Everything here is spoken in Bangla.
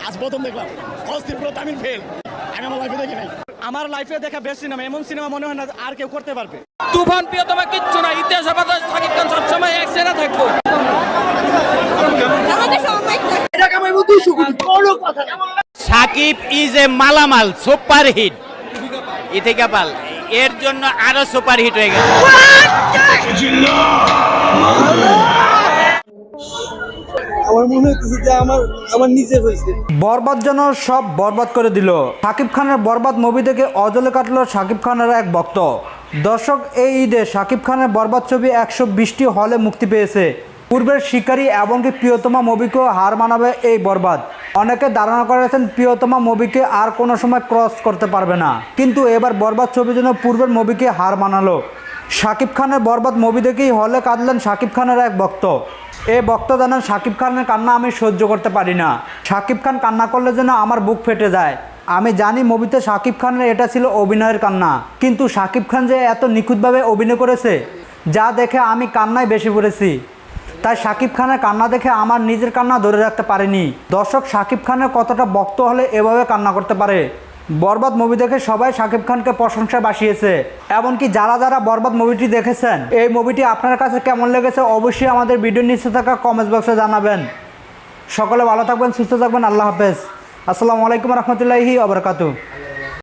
আজ প্রথম দেখলাম অস্থির পুরো তামিল ফেল। আমি আমার লাইফে দেখি নাই। আমার লাইফে দেখা বেস্ট সিনেমা, এমন সিনেমা মনে হয় না আর কেউ করতে পারবে। তুফান প্রিয়তমা কিচ্ছু না, ইতিহাসের পাতায় শাকিব খান সবসময় এক সেরা থাকবো। সাকিব ইজ এ মালামাল, সুপার হিট। ইথিকা পাল এর জন্য আরো সুপার হিট হয়ে গেল। আমার মনে হচ্ছে যে আমার নিজের হয়েছে। বরবাদ যেন সব বরবাদ করে দিল। শাকিব খানের বরবাদ মুভি থেকে অজলে কাটলো শাকিব খানের এক ভক্ত। দর্শক, এই ঈদে শাকিব খানের বরবাদ ছবি 120টি হলে মুক্তি পেয়েছে। পূর্বের শিকারী এমনকি প্রিয়তমা মুভিকেও হার মানাবে এই বরবাদ। অনেকে ধারণা করেছেন প্রিয়তমা মুভিকে আর কোনো সময় ক্রস করতে পারবে না, কিন্তু এবার বরবাদ ছবি যেন পূর্বের মুভিকে হার মানালো। শাকিব খানের বরবাদ মুভি দেখেই হলে কাঁদলেন শাকিব খানের এক ভক্ত। এই ভক্ত জানান, শাকিব খানের কান্না আমি সহ্য করতে পারি না। শাকিব খান কান্না করলে যেন আমার বুক ফেটে যায়। আমি জানি মুভিতে শাকিব খানের এটা ছিল অভিনয়ের কান্না, কিন্তু শাকিব খান যে এত নিখুঁতভাবে অভিনয় করেছে যা দেখে আমি কান্নায় বেশি পড়েছি। তাই শাকিব খানের কান্না দেখে আমার নিজের কান্না ধরে রাখতে পারিনি। দর্শক, শাকিব খানের কতটা ভক্ত হলে এভাবে কান্না করতে পারে? বরবাদ মুভি দেখে সবাই শাকিব খানকে প্রশংসা বাসিয়েছে। এমনকি যারা যারা বরবাদ মুভিটি দেখেছেন, এই মুভিটি আপনার কাছে কেমন লেগেছে অবশ্যই আমাদের ভিডিওর নিচে থাকা কমেন্ট বক্সে জানাবেন। সকলে ভালো থাকবেন, সুস্থ থাকবেন। আল্লাহ হাফেজ। আসসালামু আলাইকুম রহমতুল্লাহি ওয়া বারাকাতুহু।